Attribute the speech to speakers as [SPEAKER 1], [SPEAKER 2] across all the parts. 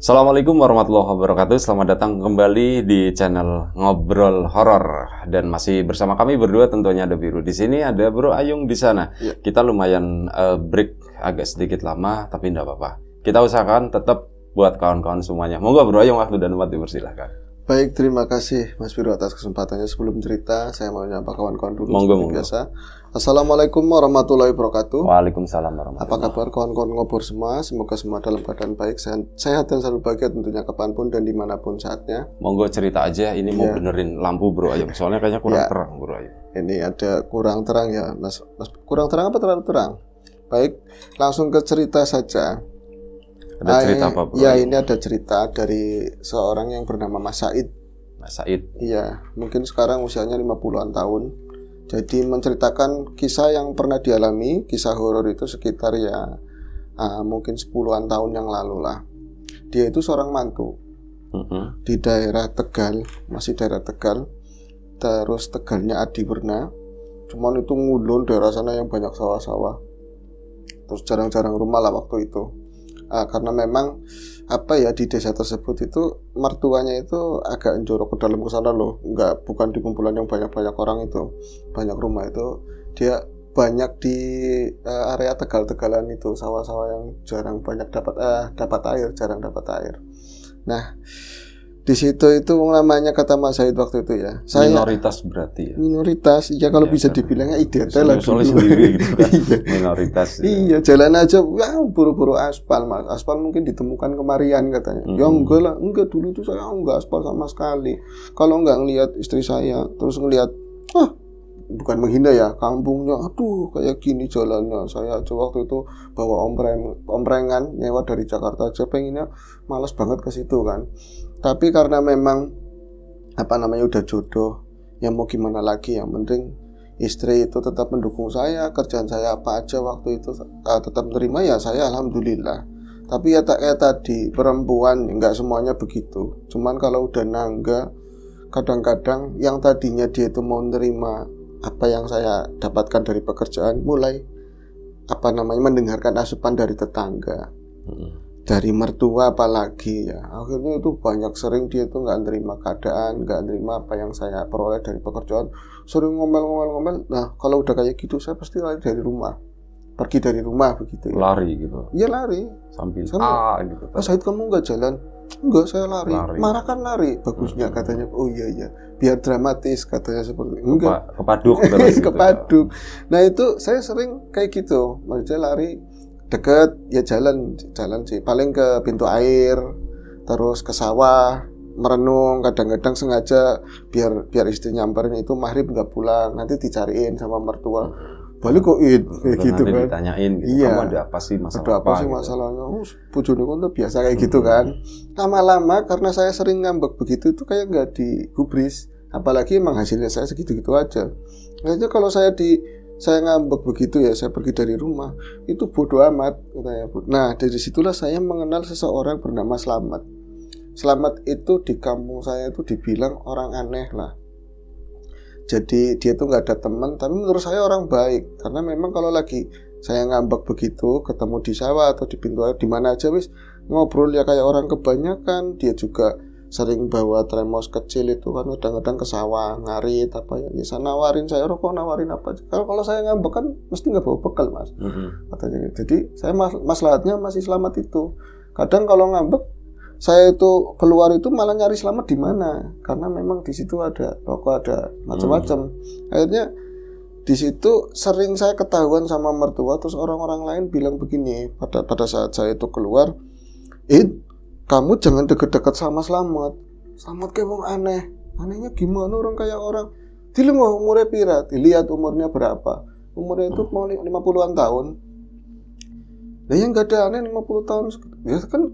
[SPEAKER 1] Assalamualaikum warahmatullahi wabarakatuh. Selamat datang kembali di channel Ngobrol Horor dan masih bersama kami berdua tentunya ada Biru di sini, ada Bro Ayung di sana.
[SPEAKER 2] Ya.
[SPEAKER 1] Kita lumayan break agak sedikit lama tapi tidak apa-apa. Kita usahakan tetap buat kawan-kawan semuanya. Monggo Bro Ayung, waktu dan tempat dipersilahkan.
[SPEAKER 2] Baik, terima kasih Mas Biru atas kesempatannya. Sebelum cerita, saya mau nyapa kawan-kawan dulu
[SPEAKER 1] Monggo.
[SPEAKER 2] biasa. Assalamualaikum warahmatullahi wabarakatuh.
[SPEAKER 1] Waalaikumsalam warahmatullahi
[SPEAKER 2] Apa kabar kawan-kawan ngobor semua? Semoga semua dalam keadaan baik, sehat dan selalu bahagia tentunya kapanpun dan dimanapun saatnya.
[SPEAKER 1] Monggo cerita aja, ini mau
[SPEAKER 2] Ya.
[SPEAKER 1] benerin lampu Bro Ayung. Soalnya kayaknya kurang
[SPEAKER 2] Ya.
[SPEAKER 1] terang Bro Ayung.
[SPEAKER 2] Ini ada kurang terang ya, Mas. Kurang terang apa terlalu terang? Baik, langsung ke cerita saja.
[SPEAKER 1] Ada cerita apa Bro
[SPEAKER 2] Ya,
[SPEAKER 1] Ayung?
[SPEAKER 2] ini ada cerita dari seorang yang bernama Mas Said.
[SPEAKER 1] Mas Said.
[SPEAKER 2] Iya, mungkin sekarang usianya 50-an tahun. Jadi menceritakan kisah yang pernah dialami, kisah horor itu sekitar ya mungkin 10-an tahun yang lalu lah. Dia itu seorang mantu di daerah Tegal, masih daerah Tegal. Terus Tegalnya Adiwerna. Cuman itu ngulon daerah sana yang banyak sawah-sawah. Terus jarang-jarang rumah lah waktu itu. Karena memang di desa tersebut itu mertuanya itu agak jorok ke dalam kesana loh, bukan di kumpulan yang banyak orang itu, banyak rumah itu dia banyak di area Tegal-Tegalan itu, sawah-sawah yang jarang banyak dapat air, jarang dapat air. Nah, di situ itu namanya kata Mas Said waktu itu ya.
[SPEAKER 1] Minoritas berarti ya.
[SPEAKER 2] Minoritas, ya kalau bisa dibilangnya ideal lah
[SPEAKER 1] Soalnya sendiri gitu kan. Minoritas.
[SPEAKER 2] Iya, jalan aja, buru-buru aspal Mas. Aspal mungkin ditemukan kemarian katanya. Ya enggak dulu tuh saya enggak aspal sama sekali. Kalau enggak ngelihat istri saya, terus ngelihat bukan menghina ya, kampungnya, aduh kayak gini jalannya. Saya aja waktu itu bawa omprengan nyewa dari Jakarta aja, pengennya malas banget ke situ kan. Tapi karena memang udah jodoh, ya mau gimana lagi, yang penting istri itu tetap mendukung saya, kerjaan saya apa aja waktu itu tetap menerima, ya saya alhamdulillah. Tapi ya kayak tadi, perempuan nggak semuanya begitu. Cuman kalau udah nangga, kadang-kadang yang tadinya dia itu mau menerima apa yang saya dapatkan dari pekerjaan, mulai mendengarkan asupan dari tetangga, dari mertua apalagi ya. Akhirnya itu banyak sering dia itu nggak nerima keadaan, nggak nerima apa yang saya peroleh dari pekerjaan, sering ngomel. Nah kalau udah kayak gitu saya pasti lari dari rumah, pergi dari rumah begitu ya.
[SPEAKER 1] Lari gitu.
[SPEAKER 2] Iya lari.
[SPEAKER 1] Sambil
[SPEAKER 2] gitu. Mas Said, kamu nggak jalan? Enggak, saya lari. Marah kan lari. Bagusnya katanya. Oh iya. Biar dramatis katanya seperti itu. Enggak.
[SPEAKER 1] Kepaduk terus.
[SPEAKER 2] Kepaduk. Nah itu saya sering kayak gitu. Maksudnya lari deket ya, jalan sih. Paling ke pintu air, terus ke sawah, merenung. Kadang-kadang sengaja biar istri nyamperin itu maghrib nggak pulang. Nanti dicariin sama mertua. Balik kok kayak gitu kan.
[SPEAKER 1] Ditanyain gitu,
[SPEAKER 2] iya.
[SPEAKER 1] Kamu ada apa sih masalah?
[SPEAKER 2] Ada apa sih masalahnya? Bojone kon tuh biasa kayak gitu kan. Lama-lama karena saya sering ngambek begitu itu kayak nggak digubris. Apalagi emang hasilnya saya segitu-gitu aja. Akhirnya kalau saya ngambek begitu ya, saya pergi dari rumah, itu bodoh amat katanya. Nah dari situlah saya mengenal seseorang bernama Slamet. Slamet itu di kampung saya itu dibilang orang aneh lah. Jadi dia tuh nggak ada teman, tapi menurut saya orang baik. Karena memang kalau lagi saya ngambek begitu, ketemu di sawah atau di pintu air, di mana aja wis ngobrol ya kayak orang kebanyakan. Dia juga sering bawa termos kecil itu kan, kadang-kadang ke sawah ngarit apa ya. Bisa nawarin saya rokok, nawarin apa aja. Kalau saya ngambek kan mesti nggak bawa bekal Mas. Katanya. Jadi saya maslahatnya masih Slamet itu. Kadang kalau ngambek saya itu keluar itu malah nyari Slamet di mana, karena memang di situ ada toko, ada macam-macam. Akhirnya di situ sering saya ketahuan sama mertua, terus orang-orang lain bilang begini pada saat saya itu keluar, kamu jangan deket-deket sama Slamet kayak wong aneh. Anehnya gimana, orang kayak orang dilihat umurnya pira, dilihat umurnya berapa, umurnya itu mau 50-an tahun. Nah yang gak ada aneh 50 tahun ya kan,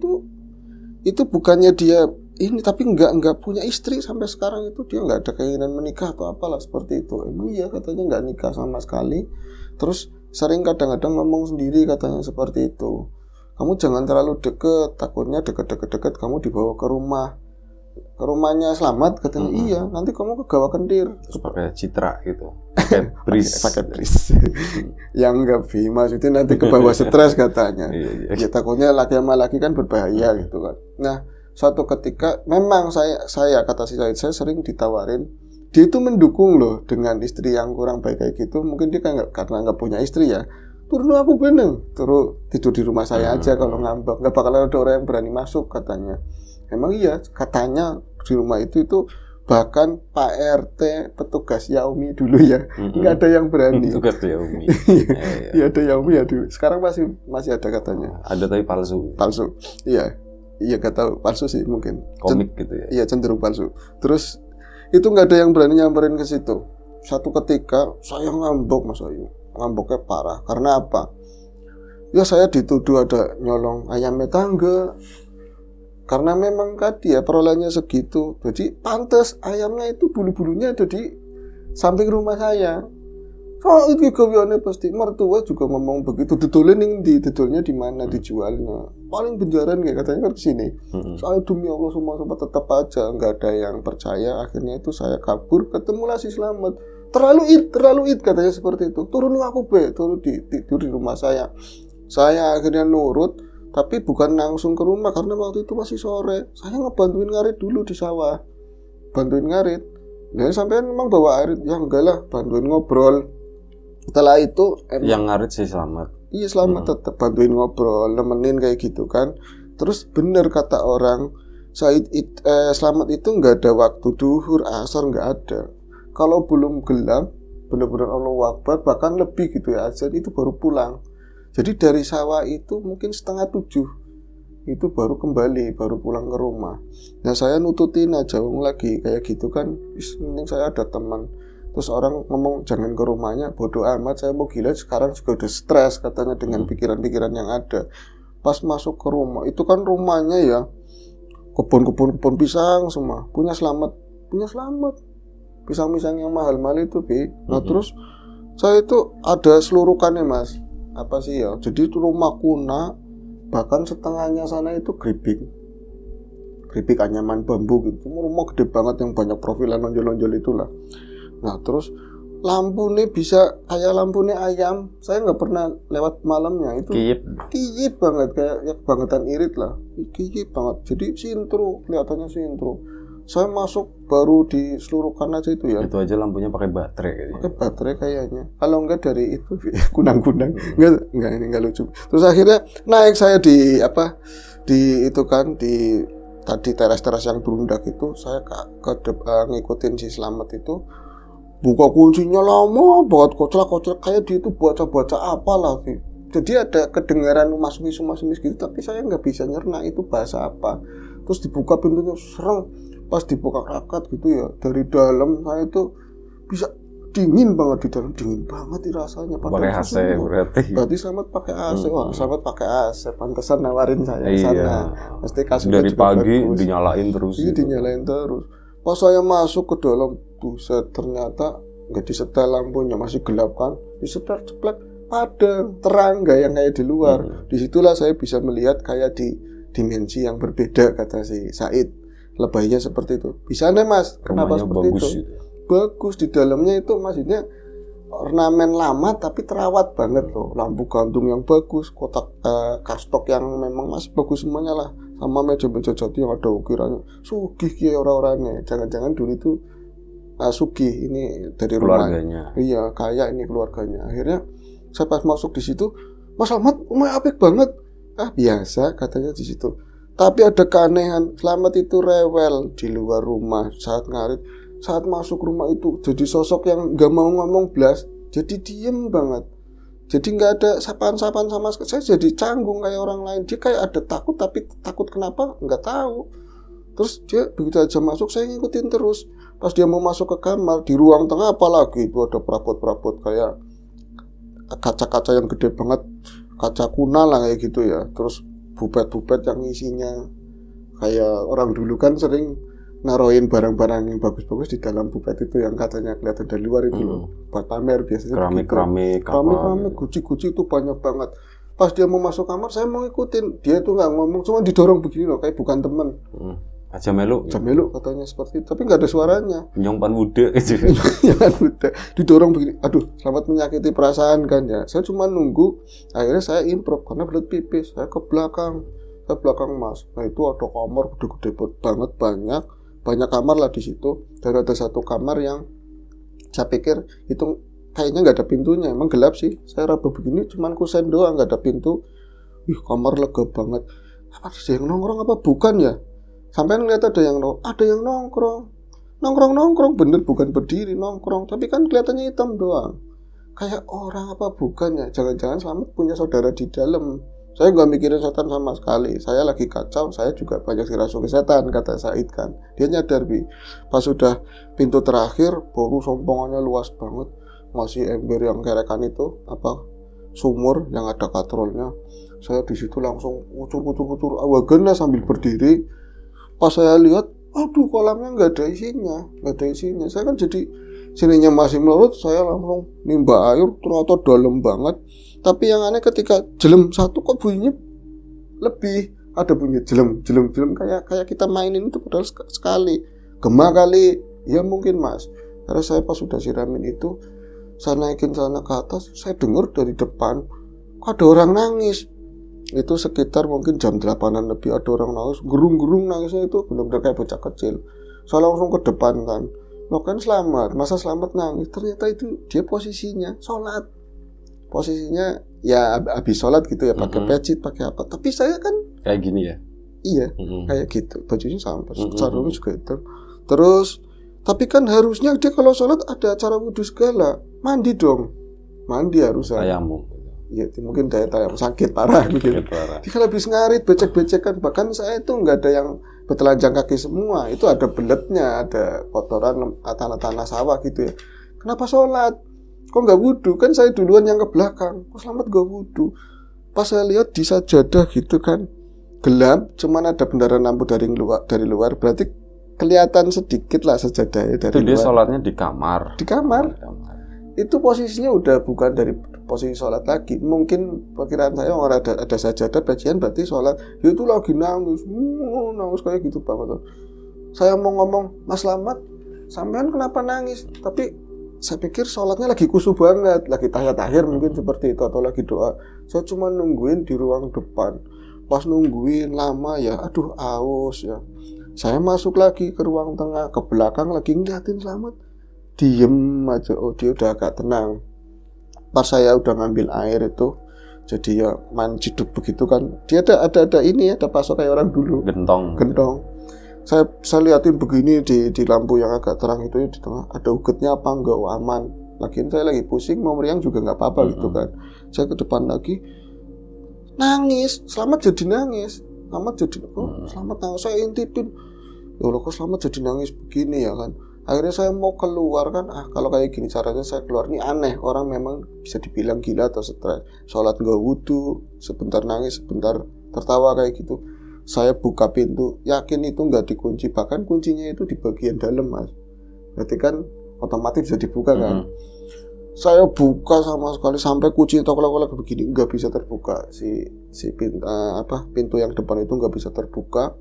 [SPEAKER 2] itu bukannya dia ini, tapi nggak punya istri sampai sekarang, itu dia nggak ada keinginan menikah atau apalah seperti itu. Emang iya katanya nggak nikah sama sekali. Terus sering kadang-kadang ngomong sendiri katanya seperti itu. Kamu jangan terlalu deket, takutnya deket kamu dibawa ke rumahnya Slamet katanya. Iya, nanti kamu kegawa kendir.
[SPEAKER 1] Terus pakai citra gitu. Pakai
[SPEAKER 2] bris. Yang enggak maksudnya nanti ke bawah stres katanya.
[SPEAKER 1] Iya.
[SPEAKER 2] Ya takutnya laki sama laki kan berbahaya gitu kan. Nah, suatu ketika memang saya kata si Said, saya sering ditawarin, dia itu mendukung loh dengan istri yang kurang baik kayak gitu. Mungkin dia karena nggak punya istri ya, turun aku beneng, terus tidur di rumah saya aja kalau ngambek, nggak bakal ada orang yang berani masuk katanya. Emang iya, katanya di rumah itu bahkan Pak RT petugas Yaumi dulu ya, nggak ada yang berani.
[SPEAKER 1] Petugas Yaumi.
[SPEAKER 2] Iya ada Yaumi ya dulu. Sekarang masih ada katanya.
[SPEAKER 1] Ada tapi palsu.
[SPEAKER 2] Palsu. Iya nggak tahu, palsu sih mungkin.
[SPEAKER 1] Komik gitu ya.
[SPEAKER 2] Iya cenderung palsu. Terus itu nggak ada yang berani nyamperin ke situ. Satu ketika saya ngambek Mas Ayu, ngambeknya parah. Karena apa? Ya saya dituduh ada nyolong ayam tangga. Karena memang tadi ya perolehannya segitu. Jadi pantas ayamnya itu bulu-bulunya ada di samping rumah saya. Oh itu gaweane pasti. Mertua juga ngomong begitu. Didolnya di mana dijualnya. Paling benjaran kayak katanya kan kesini. Saya demi Allah semua tetap aja nggak ada yang percaya. Akhirnya itu saya kabur, ketemulah si Slamet. Terlalu it katanya seperti itu. Turun aku turun tidur di rumah saya. Saya akhirnya nurut. Tapi bukan langsung ke rumah karena waktu itu masih sore. Saya ngebantuin ngarit dulu di sawah. Bantuin ngarit. Nah sampai memang bawa arit. Ya enggak lah, bantuin ngobrol. Setelah itu
[SPEAKER 1] yang ngarit sih Slamet.
[SPEAKER 2] Iya Slamet tetap bantuin ngobrol, nemenin kayak gitu kan. Terus bener kata orang, Slamet itu nggak ada waktu duhur, asar nggak ada. Kalau belum gelap, bener-bener Allahu Akbar, bahkan lebih gitu ya azan itu baru pulang. Jadi dari sawah itu mungkin 6:30 itu baru kembali, baru pulang ke rumah. Nah saya nututin aja lagi kayak gitu kan, mending saya ada teman. Terus orang ngomong jangan ke rumahnya, bodoh amat, saya mau gila sekarang juga udah stres katanya dengan pikiran-pikiran yang ada. Pas masuk ke rumah, itu kan rumahnya ya kebun pisang semua, punya Slamet. Pisang-pisang yang mahal-mahal itu, Bi. Nah terus saya itu ada selurukannya Mas. Apa sih ya? Jadi itu rumah kuna, bahkan setengahnya sana itu geribik anyaman bambu gitu. Rumah gede banget yang banyak profilan lonjol-lonjol itulah. Nah terus lampu nih bisa kayak lampu nih ayam. Saya nggak pernah lewat malamnya itu. Kiyip banget kayak ya, kebangetan irit lah. Kiyip banget. Jadi sintro, kelihatannya sintro. Saya masuk baru di seluruhkan aja itu ya.
[SPEAKER 1] Itu aja lampunya pakai baterai kayaknya.
[SPEAKER 2] Pakai baterai kayaknya. Kalau enggak dari itu kunang-kunang. Enggak ini enggak lucu. Terus akhirnya naik saya di itu kan di tadi teras-teras yang berundak itu saya ngikutin si Slamet itu. Buka kuncinya lama banget, kocak kayak dia itu baca apalah sih. Jadi ada kedengaran sumis gitu, tapi saya nggak bisa nyerna itu bahasa apa. Terus dibuka pintunya sereng, pas dibuka rakat gitu ya dari dalam saya itu bisa dingin banget di dalam, dingin banget rasanya.
[SPEAKER 1] Pakai AC berarti
[SPEAKER 2] Slamet pakai AC. Wah Slamet pakai AC, pantesan nawarin saya
[SPEAKER 1] iya.
[SPEAKER 2] Sana. Pasti kasurnya
[SPEAKER 1] dari
[SPEAKER 2] juga
[SPEAKER 1] pagi
[SPEAKER 2] bagus.
[SPEAKER 1] dinyalain terus.
[SPEAKER 2] Iya
[SPEAKER 1] gitu.
[SPEAKER 2] dinyalain terus. Pas saya masuk ke dalam, buset, ternyata nggak disetel lampunya, masih gelap kan, disetel ceplek padang, terang nggak yang kayak di luar. Disitulah saya bisa melihat kayak di dimensi yang berbeda kata si Said. Lebaynya seperti itu. Bisa nih Mas, kenapa
[SPEAKER 1] rumahnya
[SPEAKER 2] seperti
[SPEAKER 1] bagus
[SPEAKER 2] itu? Gitu. Bagus di dalamnya itu maksudnya ornamen lama tapi terawat banget loh. Lampu gantung yang bagus, kotak kastok yang memang masih bagus semuanya lah. Sama meja-meja jati yang ada ukirannya. Sugih kayak orang-orangnya. Jangan-jangan dulu itu sugih ini dari
[SPEAKER 1] keluarganya.
[SPEAKER 2] Rumah. Iya, kaya ini keluarganya. Akhirnya saya pas masuk di situ, Mas Slamet, rumah apik banget. Biasa katanya di situ. Tapi ada keanehan, Slamet itu rewel di luar rumah saat ngarit. Saat masuk rumah itu jadi sosok yang nggak mau ngomong blas, jadi diem banget. Jadi nggak ada sapaan-sapaan sama sekali. Saya jadi canggung kayak orang lain. Dia kayak ada takut, tapi takut kenapa nggak tahu. Terus dia begitu aja masuk, saya ngikutin terus. Pas dia mau masuk ke kamar, di ruang tengah apalagi itu ada perabot-perabot kayak kaca-kaca yang gede banget, kaca kuna lah kayak gitu ya. Terus bupet-bupet yang isinya kayak orang dulu kan sering naruhin barang-barang yang bagus-bagus di dalam bupet itu yang katanya kelihatan dari luar itu loh, buat pamer biasanya.
[SPEAKER 1] Keramik
[SPEAKER 2] guci-guci itu banyak banget. Pas dia mau masuk kamar, saya mau ikutin. Dia tuh nggak ngomong, cuma didorong begini loh, kayak bukan teman.
[SPEAKER 1] Aja melu
[SPEAKER 2] katanya seperti itu, tapi nggak ada suaranya.
[SPEAKER 1] Nyongpan muda gitu.
[SPEAKER 2] Jangan muda, didorong begini. Aduh, Slamet menyakiti perasaan kan ya. Saya cuma nunggu. Akhirnya saya improv karena belut pipis. Saya ke belakang. saya belakang Mas. Nah itu ada kamar gede-gede banget, banyak kamar lah di situ. Dan ada satu kamar yang saya pikir itu kayaknya nggak ada pintunya, emang gelap sih. Saya raba begini, cuman kusen doang, nggak ada pintu. Kamar lega banget. Apa ada yang nongkrong apa bukan ya? Sampai ngeliat ada yang nongkrong bener, bukan berdiri nongkrong, tapi kan kelihatannya hitam doang. Kayak orang apa bukan ya? Jangan-jangan Slamet punya saudara di dalam. Saya nggak mikirin setan sama sekali. Saya lagi kacau, saya juga banyak dirasuki setan, kata Said kan. Dia nyadar pas sudah pintu terakhir, baru sompongannya luas banget. Masih ember yang kerekan itu, sumur yang ada katrolnya. Saya di situ langsung kucur awagan sambil berdiri. Pas saya lihat, aduh kolamnya nggak ada isinya. Saya kan jadi sininya masih melurut, saya langsung nimba air, ternyata dalam banget. Tapi yang aneh ketika jelem satu kok bunyinya lebih, ada bunyi jelem kayak kita mainin itu padahal sekali. Gema kali, ya mungkin Mas. Karena saya pas sudah siramin itu, saya naikin celana ke atas, saya dengar dari depan kok ada orang nangis. Itu sekitar mungkin jam 8-an lebih, ada orang nangis, gerung-gerung nangisnya itu benar-benar kayak bocah kecil. Saya langsung ke depan kan. Lo kan Slamet, masa Slamet nangis? Ternyata itu dia posisinya sholat. Posisinya ya habis sholat gitu ya, pakai pecit, pakai apa. Tapi saya kan
[SPEAKER 1] kayak gini ya?
[SPEAKER 2] Iya, kayak gitu. Bajunya sama, sarungnya juga itu. Terus, tapi kan harusnya dia kalau sholat ada acara wudhu segala. Mandi dong. Mandi harusnya.
[SPEAKER 1] Tayamum.
[SPEAKER 2] Iya, mungkin daya tayamum sakit parah gitu. Dia kalau habis ngarit, becek-becekan. Bahkan saya itu nggak ada yang bertelanjang kaki semua. Itu ada beletnya, ada kotoran tanah-tanah sawah gitu ya. Kenapa sholat? Kok nggak wudhu? Kan saya duluan yang ke belakang. Kok Slamet nggak wudhu? Pas saya lihat di sajadah gitu kan, gelap, cuman ada bendaran lampu dari luar. Berarti kelihatan sedikit lah sajadahnya dari luar.
[SPEAKER 1] Dia sholatnya di kamar.
[SPEAKER 2] Di kamar. Itu posisinya udah bukan dari posisi sholat lagi. Mungkin perkiraan saya orang ada sajadah bagian berarti sholat. Ya itu lagi nangis kayak gitu banget. Saya mau ngomong, Mas Slamet, sampean kenapa nangis? Tapi saya pikir sholatnya lagi khusyuk banget, lagi tahiyat akhir mungkin seperti itu, atau lagi doa. Saya cuma nungguin di ruang depan. Pas nungguin lama ya, aduh aus ya. Saya masuk lagi ke ruang tengah, ke belakang lagi ngeliatin Slamet. Diem aja, dia udah agak tenang. Pas saya udah ngambil air itu, jadi ya manciduk begitu kan. Dia ada ini ya, ada pasok kayak orang dulu. Gentong. Saya liatin begini di lampu yang agak terang itu di tengah, ada ugetnya apa enggak, aman. Lagian saya lagi pusing, mau meriang juga nggak apa-apa gitu kan. Saya ke depan lagi, nangis, Slamet jadi nangis. Slamet nangis, saya intipin. Ya Allah, kok Slamet jadi nangis begini ya kan. Akhirnya saya mau keluar kan, kalau kayak gini caranya saya keluar, ini aneh. Orang memang bisa dibilang gila atau stres. Sholat nggak wudhu, sebentar nangis, sebentar tertawa kayak gitu. Saya buka pintu, yakin itu nggak dikunci, bahkan kuncinya itu di bagian dalam Mas. Berarti kan otomatis bisa dibuka kan. Saya buka sama sekali sampai kunci toko-toko begini nggak bisa terbuka. Si pintu yang depan itu nggak bisa terbuka.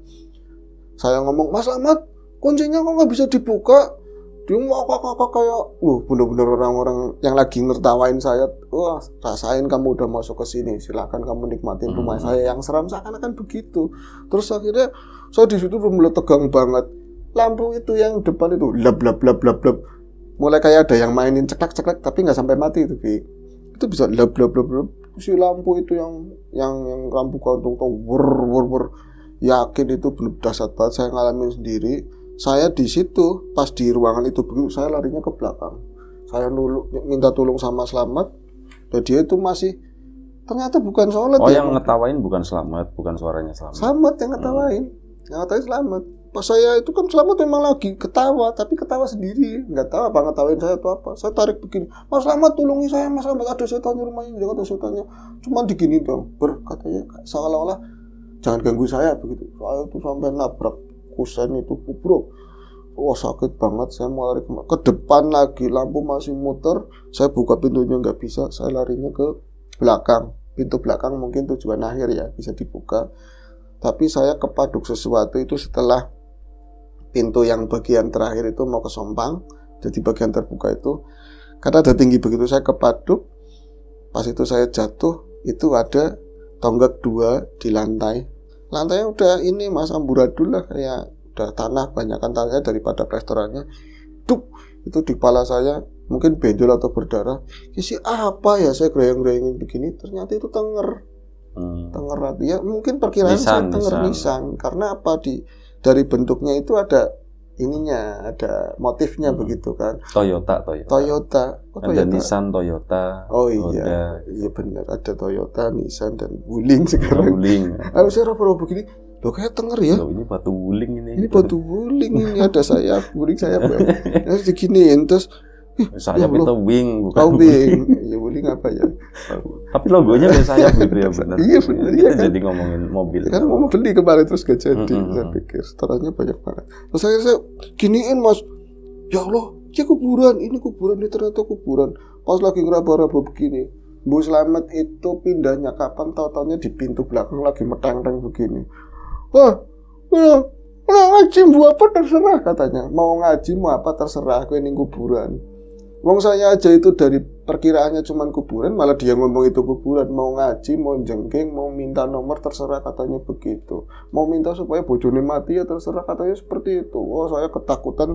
[SPEAKER 2] Saya ngomong, Mas Slamet, kuncinya kok nggak bisa dibuka? Dia ngakak kayak, bener-bener orang-orang yang lagi ngertawain saya. Wah, rasain kamu udah masuk ke sini, silakan kamu nikmatin rumah saya yang seram, seakan-akan begitu. Terus akhirnya saya di situ mulai tegang banget. Lampu itu yang depan itu lap. Mulai kayak ada yang mainin ceklek tapi nggak sampai mati itu, itu bisa lap. Si lampu itu yang lampu gantung tuh wur. Yakin itu benar dahsyat banget, saya ngalamin sendiri. Saya di situ pas di ruangan itu begitu, saya larinya ke belakang. Saya minta tolong sama Slamet, dan dia itu masih ternyata bukan sholat.
[SPEAKER 1] Oh, yang ngetawain bukan Slamet, bukan suaranya Slamet.
[SPEAKER 2] Slamet yang ngetawain, Slamet. Pas saya itu kan Slamet memang lagi ketawa, tapi ketawa sendiri, nggak tahu apa ngetawain saya atau apa. Saya tarik begini, Mas Slamet tolongi saya, Mas Slamet, ada setan di rumahnya, ada setannya. Cuma digini dong, katanya seolah-olah jangan ganggu saya begitu. Saya itu sampai nabrak kusen itu kubruk. Wah, sakit banget. Saya mau lari ke depan lagi, lampu masih muter. Saya buka pintunya nggak bisa, saya larinya ke belakang. Pintu belakang mungkin tujuan akhir ya, bisa dibuka. Tapi saya kepaduk sesuatu itu setelah pintu yang bagian terakhir itu mau kesompang. Jadi bagian terbuka itu, karena ada tinggi begitu, saya kepaduk. Pas itu saya jatuh, itu ada tonggak 2 di lantai. Lantainya udah ini Mas amburadul lah, kayak udah tanah, banyakan tanahnya daripada restorannya. Dup, itu di kepala saya mungkin benjol atau berdarah. Isi apa ya, saya gereyang-gereyangin begini, ternyata itu tenger. Tenger ya mungkin perkiraan saya tenger Nissan. Karena apa, dari bentuknya itu ada ininya, ada motifnya begitu kan.
[SPEAKER 1] Toyota. Ada Nissan, Toyota.
[SPEAKER 2] Oh iya, iya benar, ada Toyota, Nissan dan Wuling sekarang.
[SPEAKER 1] Wuling.
[SPEAKER 2] Kalau saya robo begini, loh kayak tenger ya.
[SPEAKER 1] Loh, ini batu wuling ini.
[SPEAKER 2] Ini batu wuling ini, ada sayap, wuling sayap. Terus diginiin terus
[SPEAKER 1] sayap itu wing, bukan
[SPEAKER 2] wing. Ya wuling apa ya?
[SPEAKER 1] Tapi logonya ada sayap gitu ya benar.
[SPEAKER 2] Iya benar.
[SPEAKER 1] Kita jadi ngomongin mobil.
[SPEAKER 2] Kan mau beli kemarin terus gak jadi. Saya pikir setelahnya banyak banget. Terus saya giniin Mas. Ya Allah, ya kuburan. Ini kuburan, ini ternyata kuburan. Pas lagi ngeraba-raba begini, Bu Slamet itu pindahnya kapan? Tahu-taunya di pintu belakang lagi meteng-teng begini. Wah, ngaji mau apa terserah katanya. Mau ngaji mau apa terserah. Aku ini kuburan. Wong saya aja itu dari perkiraannya cuman kuburan, malah dia ngomong itu kuburan. Mau ngaji, mau jengking, mau minta nomor terserah katanya begitu. Mau minta supaya bojone mati ya terserah katanya seperti itu. Oh saya ketakutan,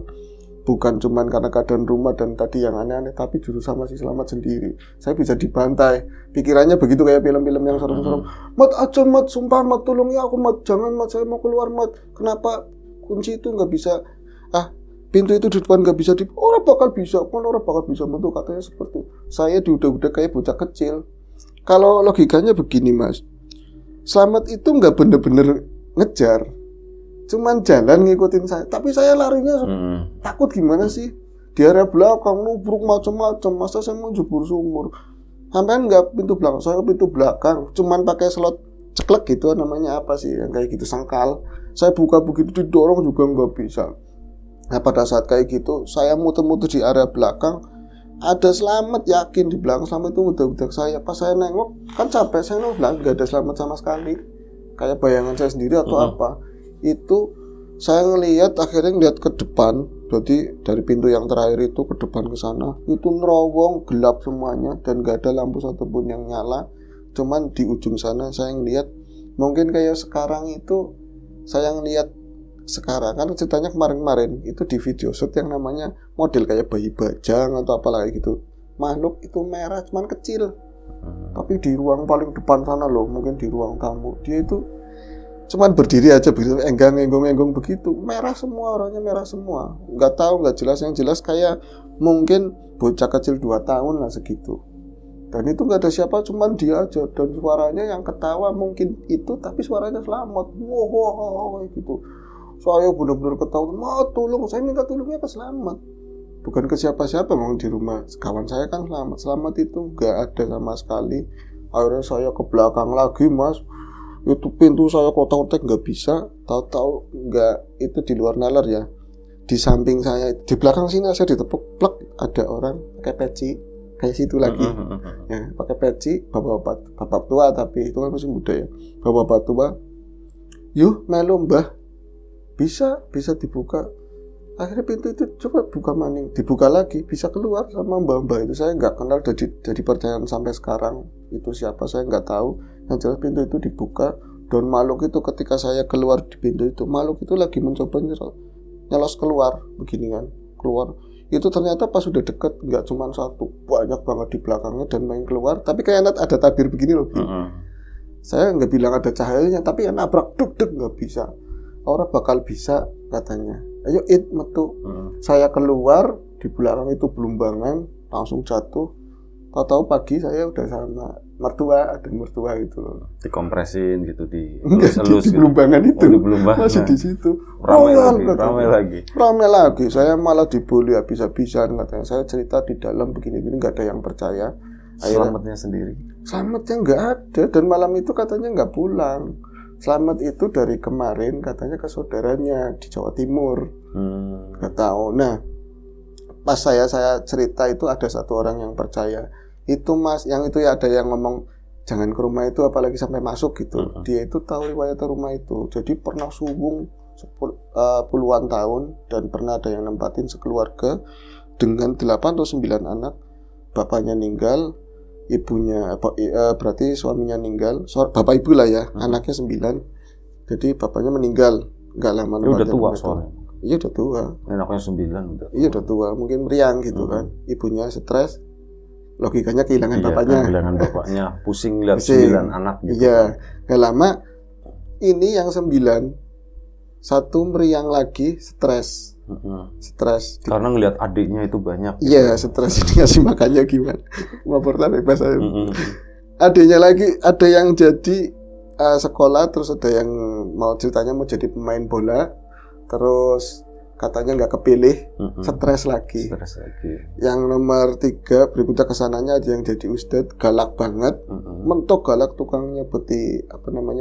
[SPEAKER 2] bukan cuman karena keadaan rumah dan tadi yang aneh-aneh, tapi justru sama si Slamet sendiri. Saya bisa dibantai. Pikirannya begitu kayak film-film yang serem-serem. Mat aja mat, sumpah mat, tolong ya aku mat, jangan mat, saya mau keluar mat. Kenapa kunci itu nggak bisa? Pintu itu di depan nggak bisa orang bakal bisa, bentuk katanya seperti itu. Saya udah kayak bocah kecil. Kalau logikanya begini Mas, Slamet itu nggak bener-bener ngejar, cuman jalan ngikutin saya. Tapi saya larinya takut gimana sih? Di area belakang nubruk macam-macam. Masa saya mau jebur sumur? Sampai nggak pintu belakang, saya pintu belakang, cuman pakai slot ceklek gitu, namanya apa sih? Yang kayak gitu sangkal. Saya buka begitu didorong juga nggak bisa. Nah pada saat kayak gitu saya muter-muter di area belakang, ada Slamet, yakin di belakang Slamet itu udah saya. Pas saya nengok kan capek, saya nengok belakang gak ada Slamet sama sekali, kayak bayangan saya sendiri atau apa. Itu saya akhirnya ngeliat ke depan, berarti dari pintu yang terakhir itu ke depan ke sana, itu nerowong gelap semuanya dan gak ada lampu satupun yang nyala. Cuman di ujung sana saya ngeliat, mungkin kayak sekarang itu saya ngeliat sekarang kan ceritanya kemarin itu di video shoot yang namanya model kayak bayi bajang atau apalah gitu. Makhluk itu merah cuman kecil. Tapi di ruang paling depan sana loh, mungkin di ruang tamu. Dia itu cuman berdiri aja begitu, enggong begitu. Merah semua, orangnya merah semua. Enggak tahu, enggak jelas, yang jelas kayak mungkin bocah kecil 2 tahun lah segitu. Dan itu enggak ada siapa, cuman dia aja, dan suaranya yang ketawa mungkin itu, tapi suaranya Slamet. Wow gitu. Saya benar-benar ketahuan, tolong, saya minta tolongnya ke Slamet, bukan ke siapa-siapa. Memang di rumah kawan saya kan Slamet itu nggak ada sama sekali. Akhirnya saya ke belakang lagi Mas, itu pintu saya kotak-kotak nggak bisa, tahu-tahu nggak, itu di luar nalar ya, di samping saya, di belakang sini saya ditepuk, plek, ada orang pakai peci kayak situ lagi, ya pakai peci, bapak tua, tapi itu kan masih muda ya, bapak tua, yuk melu mbah, bisa dibuka. Akhirnya pintu itu coba buka maning, dibuka lagi, bisa keluar sama mbak-mbak itu. Saya nggak kenal, dari perjalanan sampai sekarang itu siapa saya nggak tahu. Yang jelas pintu itu dibuka, dan makhluk itu ketika saya keluar di pintu itu, makhluk itu lagi mencoba nyelos keluar begini kan, keluar. Itu ternyata pas sudah deket, nggak cuma satu, banyak banget di belakangnya dan main keluar. Tapi kayak ada tabir begini loh. Saya nggak bilang ada cahayanya, tapi yang nabrak duk nggak bisa. Orang bakal bisa katanya. Ayo metu. Saya keluar, di belakang itu belumbangan, langsung jatuh. Tahu-tahu pagi saya udah sama mertua, ada mertua gitu loh.
[SPEAKER 1] Dikompresin gitu,
[SPEAKER 2] selus di belumbangan itu.
[SPEAKER 1] Di belumbangan.
[SPEAKER 2] Masih di situ.
[SPEAKER 1] Ramai lagi.
[SPEAKER 2] Saya malah dibully habis-habisan katanya. Saya cerita di dalam begini-begini, nggak ada yang percaya.
[SPEAKER 1] Slametnya sendiri.
[SPEAKER 2] Slametnya nggak ada, dan malam itu katanya nggak pulang. Slamet itu dari kemarin katanya ke saudaranya di Jawa Timur. Nggak tahu. Nah, pas saya cerita itu ada satu orang yang percaya. Itu Mas, yang itu ya ada yang ngomong jangan ke rumah itu apalagi sampai masuk gitu. Dia itu tahu riwayat rumah itu. Jadi pernah suwung puluhan tahun, dan pernah ada yang nempatin sekeluarga dengan 8 atau 9 anak. Bapaknya meninggal, ibunya berarti suaminya meninggal, bapak ibu lah ya, anaknya 9. Jadi bapaknya meninggal, nggak lama
[SPEAKER 1] Dia udah
[SPEAKER 2] nempatin
[SPEAKER 1] tua
[SPEAKER 2] rumah itu.
[SPEAKER 1] soalnya.
[SPEAKER 2] Iya udah tua.
[SPEAKER 1] Anaknya 9 udah.
[SPEAKER 2] Iya udah tua, mungkin meriang gitu kan. Ibunya stres, logikanya kehilangan
[SPEAKER 1] Iya,
[SPEAKER 2] bapaknya.
[SPEAKER 1] kehilangan bapaknya, pusing lihat
[SPEAKER 2] Pusing.
[SPEAKER 1] 9 anak gitu.
[SPEAKER 2] Iya, nggak lama ini yang 9 satu meriang lagi, stres. Stres.
[SPEAKER 1] Karena ngelihat adiknya itu banyak.
[SPEAKER 2] Iya, stres ini ngasih makannya gimana? Ngobrol bebas aja.
[SPEAKER 1] Mm-mm.
[SPEAKER 2] Adiknya lagi ada yang jadi sekolah, terus ada yang mau ceritanya mau jadi pemain bola, terus katanya nggak kepilih, stres lagi.
[SPEAKER 1] Stres lagi.
[SPEAKER 2] Yang nomor 3 berikutnya kesananya ada yang jadi ustadz, galak banget, mentok galak tukangnya beti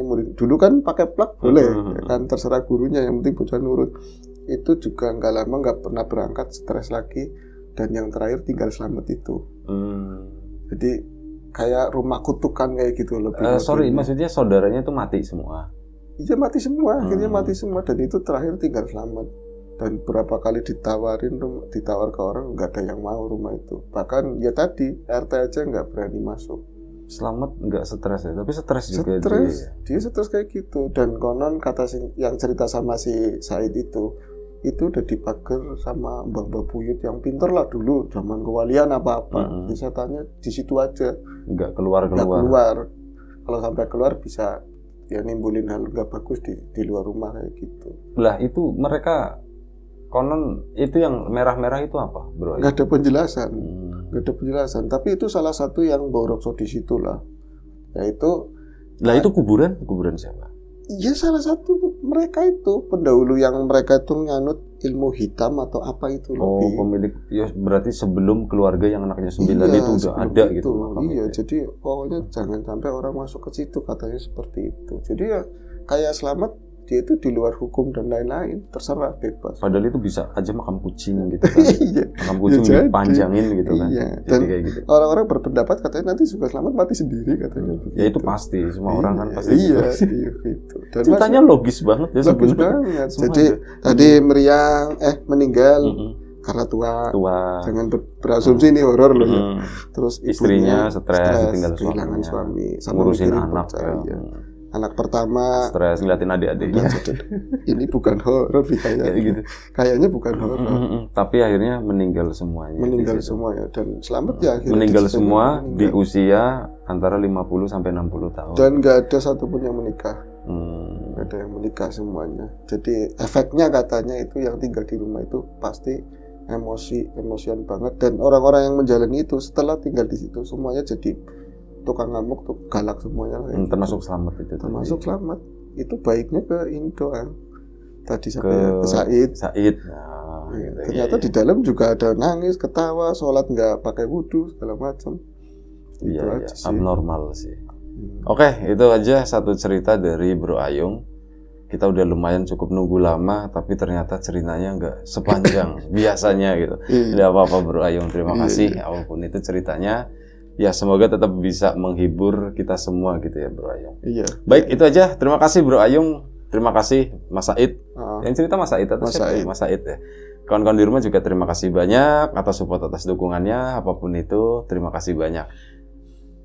[SPEAKER 2] murid. Dulu kan pakai plak boleh, ya kan terserah gurunya, yang penting bocah nurut. Itu juga nggak lama nggak pernah berangkat, stres lagi, dan yang terakhir tinggal selamat itu. Jadi kayak rumah kutukan kayak gitu lebih.
[SPEAKER 1] Sorry, maksudnya saudaranya itu mati semua.
[SPEAKER 2] Iya mati semua, akhirnya mati semua, dan itu terakhir tinggal selamat. Dan berapa kali ditawar ke orang, nggak ada yang mau rumah itu. Bahkan ya tadi RT aja nggak berani masuk.
[SPEAKER 1] Selamat nggak stres ya, tapi stres juga.
[SPEAKER 2] Dia stres kayak gitu. Dan konon kata yang cerita sama si Said itu udah dipager sama mbah-mbah buyut yang pinter lah dulu, zaman kewalian apa-apa. Bisa tanya di situ aja.
[SPEAKER 1] Nggak keluar.
[SPEAKER 2] Kalau sampai keluar bisa ya nimbulin hal nggak bagus di luar rumah kayak gitu.
[SPEAKER 1] Lah itu mereka konon itu yang merah-merah itu apa, bro?
[SPEAKER 2] Nggak ada penjelasan. Tapi itu salah satu yang borokso di situ lah. Yaitu.
[SPEAKER 1] Lah itu kuburan siapa?
[SPEAKER 2] Iya salah satu mereka itu pendahulu yang mereka itu nganut ilmu hitam atau apa itu.
[SPEAKER 1] Pemilik ya berarti sebelum keluarga yang anaknya 9 itu udah ada gitu.
[SPEAKER 2] Iya, jadi pokoknya jangan sampai orang masuk ke situ, katanya seperti itu. Jadi ya kayak Selamat, dia itu di luar hukum dan lain-lain, terserah, bebas.
[SPEAKER 1] Padahal itu bisa aja makam kucing gitu kan.
[SPEAKER 2] Iya.
[SPEAKER 1] Makam kucing dipanjangin gitu kan.
[SPEAKER 2] Iya.
[SPEAKER 1] Jadi
[SPEAKER 2] Dan
[SPEAKER 1] kayak gitu.
[SPEAKER 2] orang-orang berpendapat katanya nanti juga Selamat mati sendiri katanya.
[SPEAKER 1] Ya itu pasti, semua orang kan pasti.
[SPEAKER 2] Iya, gitu. Dan
[SPEAKER 1] ceritanya logis banget ya
[SPEAKER 2] logis
[SPEAKER 1] sebenarnya.
[SPEAKER 2] banget. Jadi tadi meriang meninggal karena tua. Jangan berasumsi ini horor loh ya. Terus
[SPEAKER 1] istrinya stres tinggal
[SPEAKER 2] kehilangan suami,
[SPEAKER 1] ngurusin anak
[SPEAKER 2] ya. Anak pertama
[SPEAKER 1] stres ngeliatin adik-adiknya.
[SPEAKER 2] Ini bukan horor kayaknya.
[SPEAKER 1] Gitu.
[SPEAKER 2] Kayaknya bukan horor.
[SPEAKER 1] Tapi akhirnya meninggal semuanya.
[SPEAKER 2] Semua ya, dan Selamat ya akhirnya
[SPEAKER 1] meninggal semua di usia antara 50 sampai 60 tahun.
[SPEAKER 2] Dan nggak ada satupun yang menikah. Nggak ada yang menikah semuanya. Jadi efeknya katanya itu yang tinggal di rumah itu pasti emosian banget, dan orang-orang yang menjalani itu setelah tinggal di situ semuanya jadi tukang ngamuk, tuh galak semuanya.
[SPEAKER 1] Termasuk Selamat itu.
[SPEAKER 2] Termasuk Selamat. Itu baiknya ke Indo kan. Tadi sampai ke Said.
[SPEAKER 1] Nah,
[SPEAKER 2] ternyata di dalam juga ada nangis, ketawa, sholat nggak pakai wudhu segala macam.
[SPEAKER 1] Iya, abnormal sih. Oke, itu aja satu cerita dari Bro Ayung. Kita udah lumayan cukup nunggu lama, tapi ternyata ceritanya nggak sepanjang biasanya gitu. Tidak apa-apa Bro Ayung, terima kasih. Apapun itu ceritanya. Ya semoga tetap bisa menghibur kita semua gitu ya Bro Ayung.
[SPEAKER 2] Iya.
[SPEAKER 1] Baik, itu aja. Terima kasih Bro Ayung. Terima kasih Mas Said. Yang cerita Mas Said atau siapa? Mas Said ya. Kawan-kawan di rumah juga terima kasih banyak atas support, atas dukungannya. Apapun itu, terima kasih banyak.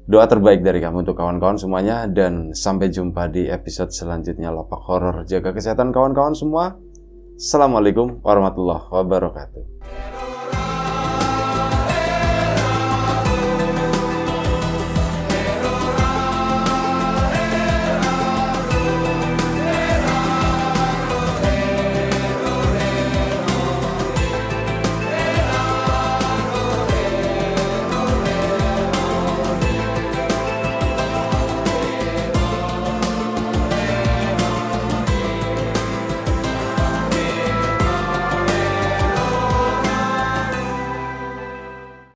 [SPEAKER 1] Doa terbaik dari kami untuk kawan-kawan semuanya, dan sampai jumpa di episode selanjutnya Lapak Horor. Jaga kesehatan kawan-kawan semua. Assalamualaikum warahmatullahi wabarakatuh.